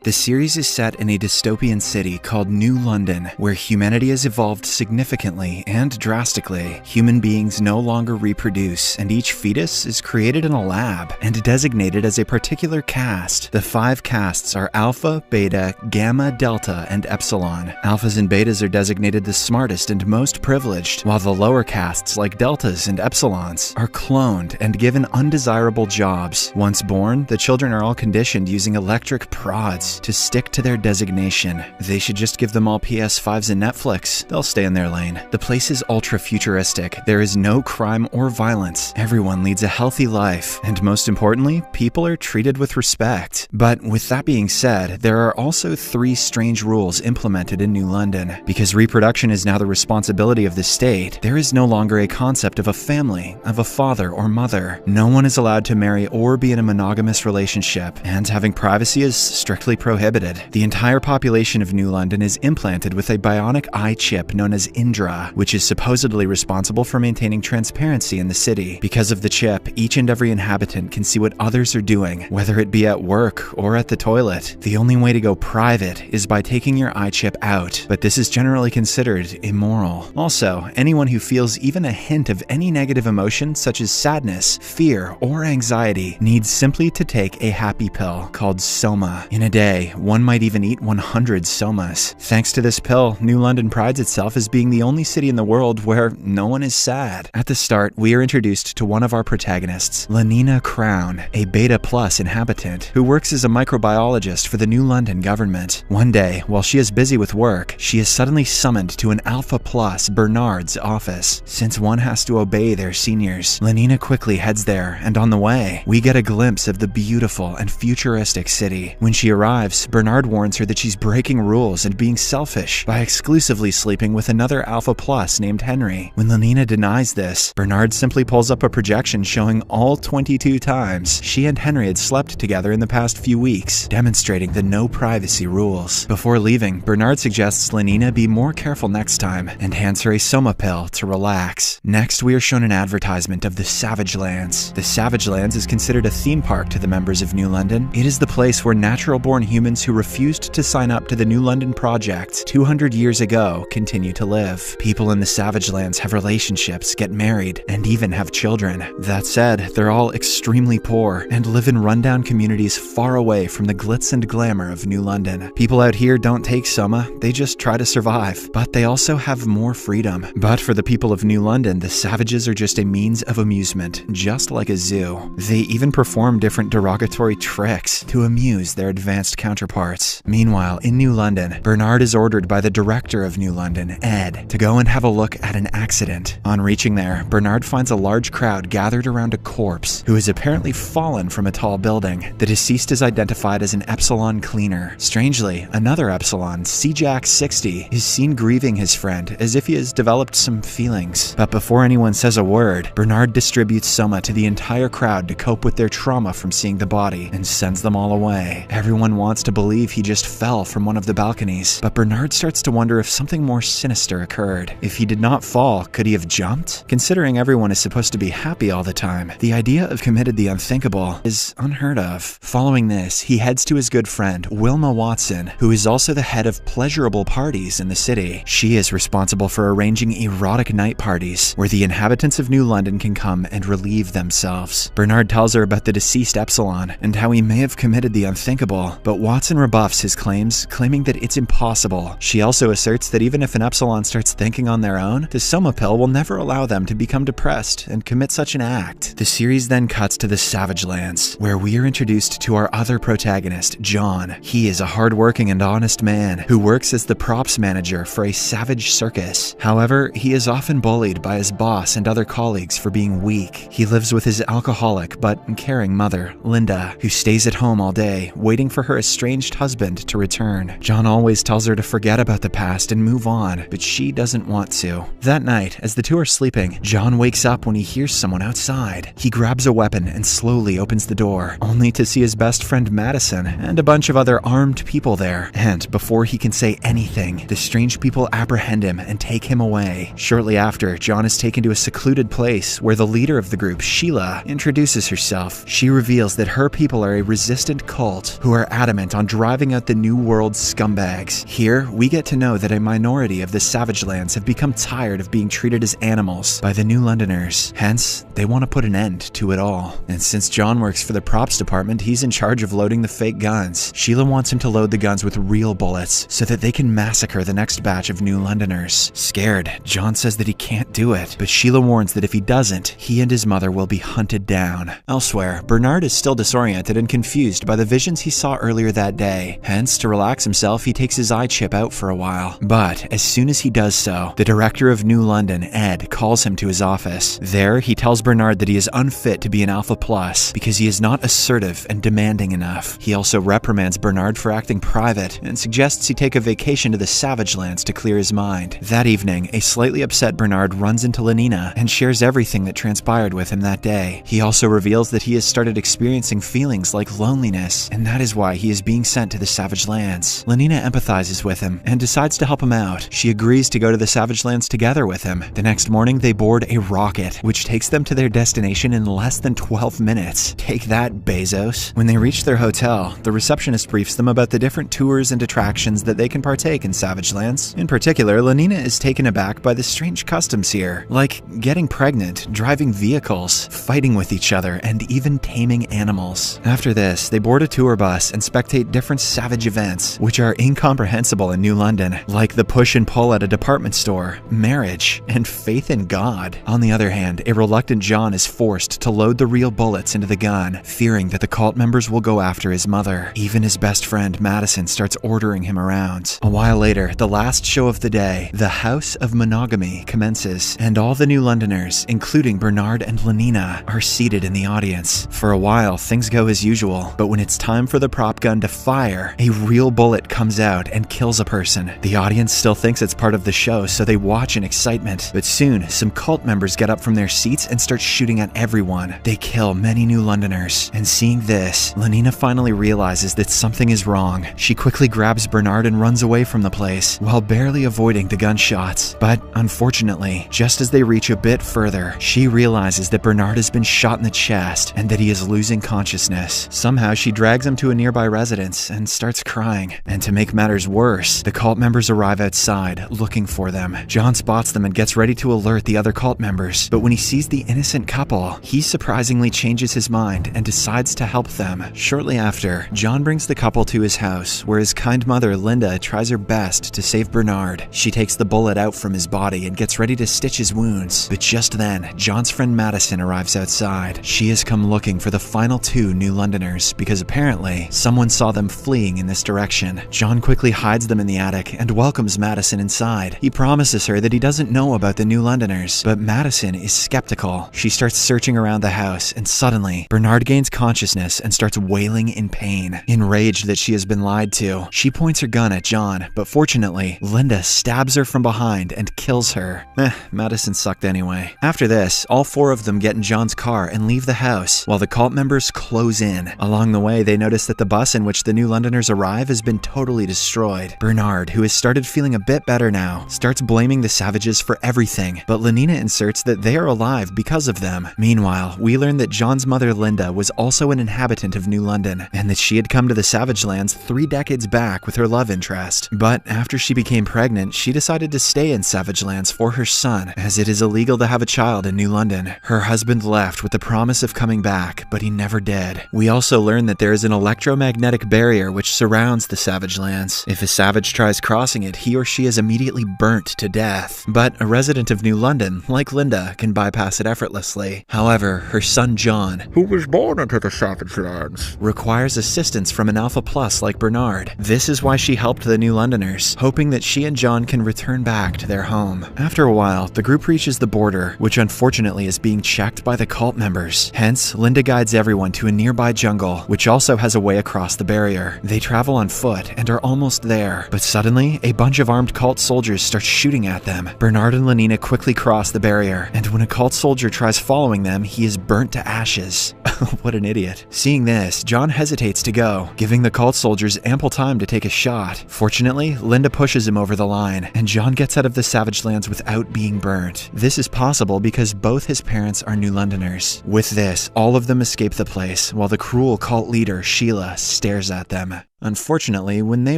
The series is set in a dystopian city called New London, where humanity has evolved significantly and drastically. Human beings no longer reproduce, and each fetus is created in a lab and designated as a particular caste. The 5 castes are Alpha, Beta, Gamma, Delta, and Epsilon. Alphas and Betas are designated the smartest and most privileged, while the lower castes like Deltas and Epsilons are cloned and given undesirable jobs. Once born, the children are all conditioned using electric prods to stick to their designation. They should just give them all PS5s and Netflix. They'll stay in their lane. The place is ultra-futuristic. There is no crime or violence. Everyone leads a healthy life. And most importantly, people are treated with respect. But with that being said, there are also 3 strange rules implemented in New London. Because reproduction is now the responsibility of the state, there is no longer a concept of a family, of a father or mother. No one is allowed to marry or be in a monogamous relationship, and having privacy is strictly prohibited. The entire population of New London is implanted with a bionic eye chip known as Indra, which is supposedly responsible for maintaining transparency in the city. Because of the chip, each and every inhabitant can see what others are doing, whether it be at work or at the toilet. The only way to go private is by taking your eye chip out, but this is generally considered immoral. Also, anyone who feels even a hint of any negative emotion such as sadness, fear, or anxiety needs simply to take a happy pill called Soma. In a day, one might even eat 100 Somas. Thanks to this pill, New London prides itself as being the only city in the world where no one is sad. At the start, we are introduced to one of our protagonists, Lenina Crown, a Beta Plus inhabitant who works as a microbiologist for the New London government. One day, while she is busy with work, she is suddenly summoned to an Alpha Plus Bernard's office. Since one has to obey their seniors, Lenina quickly heads there, and on the way, we get a glimpse of the beautiful and futuristic city. When she arrives, Bernard warns her that she's breaking rules and being selfish by exclusively sleeping with another Alpha Plus named Henry. When Lenina denies this, Bernard simply pulls up a projection showing all 22 times she and Henry had slept together in the past few weeks, demonstrating the no privacy rules. Before leaving, Bernard suggests Lenina be more careful next time and hands her a Soma pill to relax. Next, we are shown an advertisement of the Savage Lands. The Savage Lands is considered a theme park to the members of New London. It is the place where natural-born humans who refused to sign up to the New London Project 200 years ago continue to live. People in the Savage Lands have relationships, get married, and even have children. That said, they're all extremely poor and live in rundown communities far away from the glitz and glamour of New London. People out here don't take Soma, they just try to survive, but they also have more freedom. But for the people of New London, the savages are just a means of amusement, just like a zoo. They even perform different derogatory tricks to amuse their advanced counterparts. Meanwhile, in New London, Bernard is ordered by the director of New London, Ed, to go and have a look at an accident. On reaching there, Bernard finds a large crowd gathered around a corpse who has apparently fallen from a tall building. The deceased is identified as an Epsilon cleaner. Strangely, another Epsilon, CJack60, is seen grieving his friend as if he has developed some feelings. But before anyone says a word, Bernard distributes Soma to the entire crowd to cope with their trauma from seeing the body and sends them all away. Everyone wants to believe he just fell from one of the balconies, but Bernard starts to wonder if something more sinister occurred. If he did not fall, could he have jumped? Considering everyone is supposed to be happy all the time, the idea of committed the unthinkable is unheard of. Following this, he heads to his good friend, Wilma Watson, who is also the head of pleasurable parties in the city. She is responsible for arranging erotic night parties, where the inhabitants of New London can come and relieve themselves. Bernard tells her about the deceased Epsilon, and how he may have committed the unthinkable, but Watson rebuffs his claims, claiming that it's impossible. She also asserts that even if an Epsilon starts thinking on their own, the Soma pill will never allow them to become depressed and commit such an act. The series then cuts to the Savage Lands, where we are introduced to our other protagonist, John. He is a hardworking and honest man who works as the props manager for a savage circus. However, he is often bullied by his boss and other colleagues for being weak. He lives with his alcoholic but caring mother, Linda, who stays at home all day, waiting for her estranged husband to return. John always tells her to forget about the past and move on, but she doesn't want to. That night, as the two are sleeping, John wakes up when he hears someone outside. He grabs a weapon and slowly opens the door, only to see his best friend Madison and a bunch of other armed people there. And before he can say anything, the strange people apprehend him and take him away. Shortly after, John is taken to a secluded place where the leader of the group, Sheila, introduces herself. She reveals that her people are a resistant cult who are adamant adamant on driving out the New World scumbags. Here, we get to know that a minority of the Savage Lands have become tired of being treated as animals by the New Londoners. Hence, they want to put an end to it all. And since John works for the props department, he's in charge of loading the fake guns. Sheila wants him to load the guns with real bullets so that they can massacre the next batch of New Londoners. Scared, John says that he can't do it, but Sheila warns that if he doesn't, he and his mother will be hunted down. Elsewhere, Bernard is still disoriented and confused by the visions he saw earlier that day. Hence, to relax himself, he takes his eye chip out for a while. But as soon as he does so, the director of New London, Ed, calls him to his office. There, he tells Bernard that he is unfit to be an Alpha Plus because he is not assertive and demanding enough. He also reprimands Bernard for acting private and suggests he take a vacation to the Savage Lands to clear his mind. That evening, a slightly upset Bernard runs into Lenina and shares everything that transpired with him that day. He also reveals that he has started experiencing feelings like loneliness, and that is why he is being sent to the Savage Lands. Lenina empathizes with him and decides to help him out. She agrees to go to the Savage Lands together with him. The next morning, they board a rocket, which takes them to their destination in less than 12 minutes. Take that, Bezos. When they reach their hotel, the receptionist briefs them about the different tours and attractions that they can partake in Savage Lands. In particular, Lenina is taken aback by the strange customs here, like getting pregnant, driving vehicles, fighting with each other, and even taming animals. After this, they board a tour bus and spectate different savage events, which are incomprehensible in New London, like the push and pull at a department store, marriage, and faith in God. On the other hand, a reluctant John is forced to load the real bullets into the gun, fearing that the cult members will go after his mother. Even his best friend, Madison, starts ordering him around. A while later, the last show of the day, the House of Monogamy, commences, and all the New Londoners, including Bernard and Lenina, are seated in the audience. For a while, things go as usual, but when it's time for the prop gun to fire, a real bullet comes out and kills a person. The audience still thinks it's part of the show, so they watch in excitement. But soon, some cult members get up from their seats and start shooting at everyone. They kill many New Londoners. And seeing this, Lenina finally realizes that something is wrong. She quickly grabs Bernard and runs away from the place, while barely avoiding the gunshots. But unfortunately, just as they reach a bit further, she realizes that Bernard has been shot in the chest and that he is losing consciousness. Somehow, she drags him to a nearby residence and starts crying. And to make matters worse, the cult members arrive outside, looking for them. John spots them and gets ready to alert the other cult members, but when he sees the innocent couple, he surprisingly changes his mind and decides to help them. Shortly after, John brings the couple to his house, where his kind mother, Linda, tries her best to save Bernard. She takes the bullet out from his body and gets ready to stitch his wounds, but just then, John's friend Madison arrives outside. She has come looking for the final two New Londoners because apparently, someone saw them fleeing in this direction. John quickly hides them in the attic and welcomes Madison inside. He promises her that he doesn't know about the New Londoners, but Madison is skeptical. She starts searching around the house, and suddenly, Bernard gains consciousness and starts wailing in pain. Enraged that she has been lied to, she points her gun at John, but fortunately, Linda stabs her from behind and kills her. Madison sucked anyway. After this, all four of them get in John's car and leave the house, while the cult members close in. Along the way, they notice that the bus in which the New Londoners arrive has been totally destroyed. Bernard, who has started feeling a bit better now, starts blaming the savages for everything, but Lenina inserts that they are alive because of them. Meanwhile, we learn that John's mother Linda was also an inhabitant of New London, and that she had come to the Savage Lands 3 decades back with her love interest. But after she became pregnant, she decided to stay in Savage Lands for her son, as it is illegal to have a child in New London. Her husband left with the promise of coming back, but he never did. We also learn that there is an electromagnetic barrier which surrounds the Savage Lands. If a savage tries crossing it, he or she is immediately burnt to death. But a resident of New London, like Linda, can bypass it effortlessly. However, her son John, who was born into the Savage Lands, requires assistance from an Alpha Plus like Bernard. This is why she helped the New Londoners, hoping that she and John can return back to their home. After a while, the group reaches the border, which unfortunately is being checked by the cult members. Hence, Linda guides everyone to a nearby jungle, which also has a way across the barrier. They travel on foot and are almost there, but suddenly, a bunch of armed cult soldiers start shooting at them. Bernard and Lenina quickly cross the barrier, and when a cult soldier tries following them, he is burnt to ashes. What an idiot. Seeing this, John hesitates to go, giving the cult soldiers ample time to take a shot. Fortunately, Linda pushes him over the line, and John gets out of the Savage Lands without being burnt. This is possible because both his parents are New Londoners. With this, all of them escape the place, while the cruel cult leader, Sheila, stares at them. Unfortunately, when they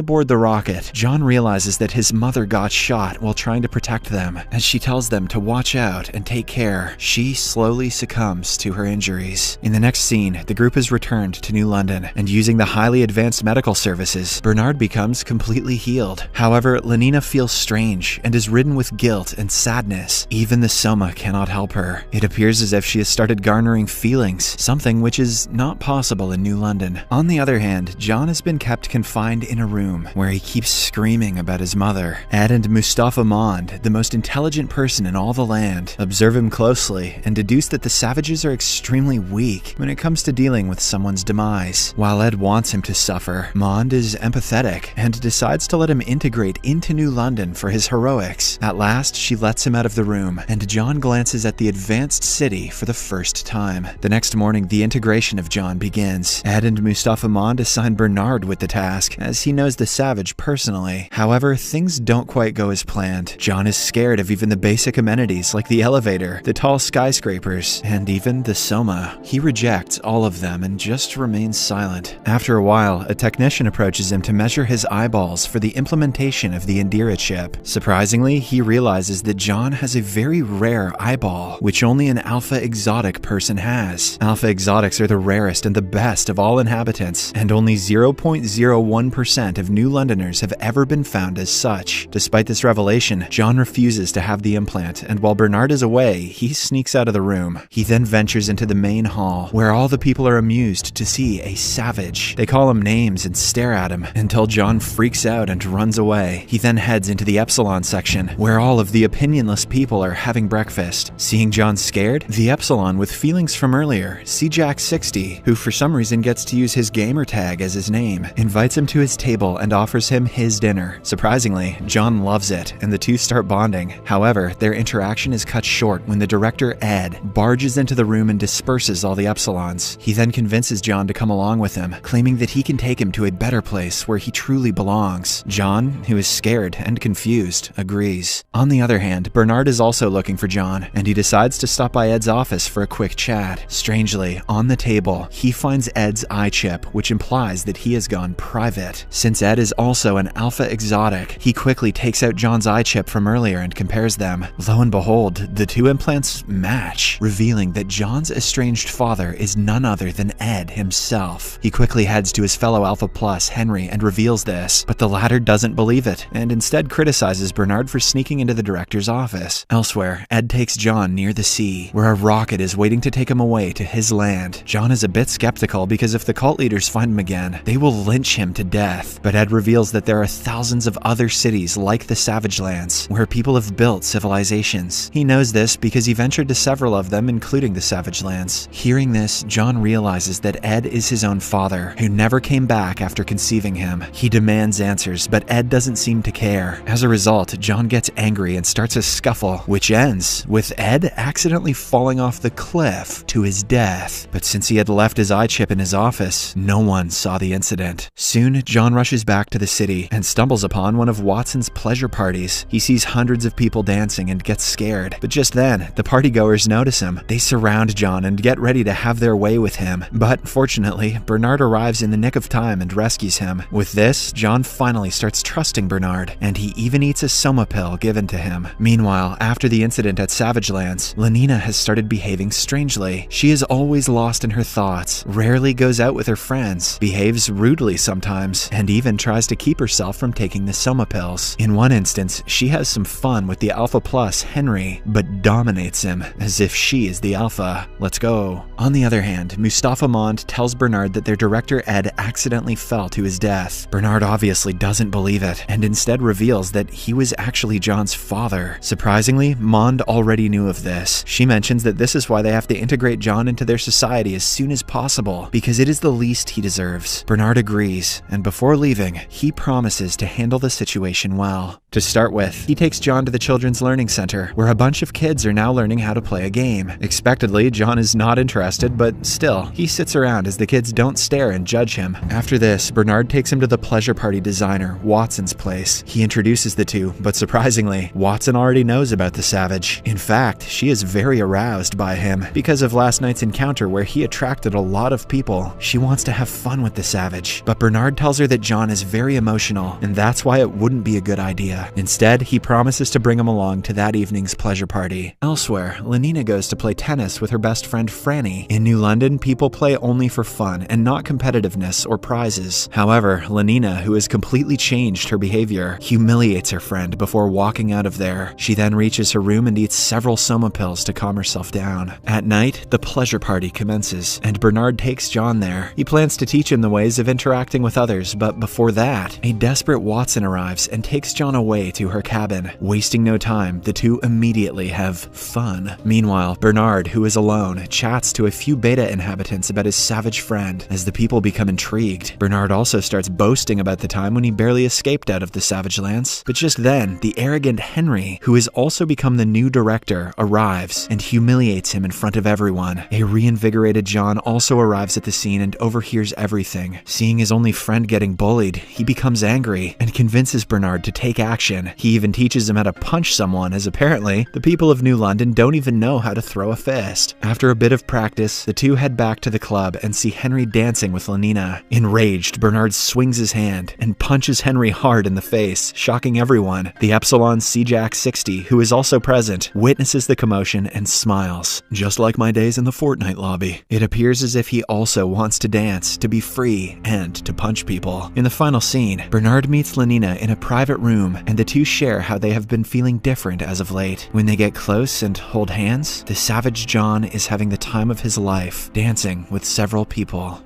board the rocket, John realizes that his mother got shot while trying to protect them. As she tells them to watch out and take care, she slowly succumbs to her injuries. In the next scene, the group is returned to New London, and using the highly advanced medical services, Bernard becomes completely healed. However, Lenina feels strange and is ridden with guilt and sadness. Even the Soma cannot help her. It appears as if she has started garnering feelings, something which is not possible in New London. On the other hand, John has been kept confined in a room where he keeps screaming about his mother. Ed and Mustafa Mond, the most intelligent person in all the land, observe him closely and deduce that the savages are extremely weak when it comes to dealing with someone's demise. While Ed wants him to suffer, Mond is empathetic and decides to let him integrate into New London for his heroics. At last, she lets him out of the room, and John glances at the advanced city for the first time. The next morning, the integration of John begins. Ed and Mustafa Mond assign Bernard with the task, as he knows the savage personally. However, things don't quite go as planned. John is scared of even the basic amenities like the elevator, the tall skyscrapers, and even the Soma. He rejects all of them and just remains silent. After a while, a technician approaches him to measure his eyeballs for the implementation of the Indira chip. Surprisingly, he realizes that John has a very rare eyeball, which only an alpha exotic person has. Alpha exotics are the rarest and the best of all inhabitants, and only 0.01% of New Londoners have ever been found as such. Despite this revelation, John refuses to have the implant, and while Bernard is away, he sneaks out of the room. He then ventures into the main hall, where all the people are amused to see a savage. They call him names and stare at him, until John freaks out and runs away. He then heads into the Epsilon section, where all of the opinionless people are having breakfast. Seeing John scared, the Epsilon with feelings from earlier, CJack60, who for some reason gets to use his gamer tag as his name, invites him to his table and offers him his dinner. Surprisingly, John loves it, and the two start bonding. However, their interaction is cut short when the director, Ed, barges into the room and disperses all the Epsilons. He then convinces John to come along with him, claiming that he can take him to a better place where he truly belongs. John, who is scared and confused, agrees. On the other hand, Bernard is also looking for John, and he decides to stop by Ed's office for a quick chat. Strangely, on the table, he finds Ed's eye chip, which implies that he has gone private. Since Ed is also an alpha exotic, he quickly takes out John's eye chip from earlier and compares them. Lo and behold, the two implants match, revealing that John's estranged father is none other than Ed himself. He quickly heads to his fellow Alpha Plus, Henry, and reveals this, but the latter doesn't believe it, and instead criticizes Bernard for sneaking into the director's office. Elsewhere, Ed takes John near the sea, where a rocket is waiting to take him away to his land. John is a bit skeptical because if the cult leaders find him again, they will lynch him to death, but Ed reveals that there are thousands of other cities like the Savage Lands, where people have built civilizations. He knows this because he ventured to several of them, including the Savage Lands. Hearing this, John realizes that Ed is his own father, who never came back after conceiving him. He demands answers, but Ed doesn't seem to care. As a result, John gets angry and starts a scuffle, which ends with Ed accidentally falling off the cliff to his death. But since he had left his eye chip in his office, no one saw the incident. Soon, John rushes back to the city and stumbles upon one of Watson's pleasure parties. He sees hundreds of people dancing and gets scared, but just then, the partygoers notice him. They surround John and get ready to have their way with him, but fortunately, Bernard arrives in the nick of time and rescues him. With this, John finally starts trusting Bernard, and he even eats a Soma pill given to him. Meanwhile, after the incident at Savage Lands, Lenina has started behaving strangely. She is always lost in her thoughts, rarely goes out with her friends, behaves rudely sometimes, and even tries to keep herself from taking the Soma pills. In one instance, she has some fun with the Alpha Plus, Henry, but dominates him, as if she is the Alpha. Let's go. On the other hand, Mustafa Mond tells Bernard that their director Ed accidentally fell to his death. Bernard obviously doesn't believe it, and instead reveals that he was actually John's father. Surprisingly, Mond already knew of this. She mentions that this is why they have to integrate John into their society as soon as possible, because it is the least he deserves. Bernard agrees, and before leaving, he promises to handle the situation well. To start with, he takes John to the Children's Learning Center, where a bunch of kids are now learning how to play a game. Expectedly, John is not interested, but still, he sits around as the kids don't stare and judge him. After this, Bernard takes him to the pleasure party designer, Watson's place. He introduces the two, but surprisingly, Watson already knows about the savage. In fact, she is very aroused by him because of last night's encounter where he attracted a lot of people. She wants to have fun with the savage, but Bernard tells her that John is very emotional, and that's why it wouldn't be a good idea. Instead, he promises to bring him along to that evening's pleasure party. Elsewhere, Lenina goes to play tennis with her best friend Franny. In New London, people play only for fun and not competitiveness or prizes. However, Lenina, who has completely changed her behavior, humiliates her friend before walking out of there. She then reaches her room and eats several Soma pills to calm herself down. At night, the pleasure party commences, and Bernard takes John there. He plans to teach him the ways of interacting with others, but before that, a desperate Watson arrives and takes John away to her cabin. Wasting no time, the two immediately have fun. Meanwhile, Bernard, who is alone, chats to a few beta inhabitants about his savage friend. As the people become intrigued, Bernard also starts boasting about the time when he barely escaped out of the Savage Lands. But just then, the arrogant Henry, who has also become the new director, arrives and humiliates him in front of everyone. A reinvigorated John also arrives at the scene and overhears everything. Seeing his only friend getting bullied, he becomes angry and convinces Bernard to take action. He even teaches him how to punch someone, as apparently the people of New London don't even know how to throw a fist. After a bit of practice, the two head back to the club and see Henry dancing with Lenina. Enraged, Bernard swings his hand and punches Henry hard in the face, shocking everyone. The Epsilon Seajack 60, who is also present, witnesses the commotion and smiles. Just like my days in the Fortnite lobby. It appears as if he also wants to dance, to be free, and to punch people. In the final scene, Bernard meets Lenina in a private room, and the two share how they have been feeling different as of late. When they get close and hold hands, the savage John is having the time of his life, dancing with several people.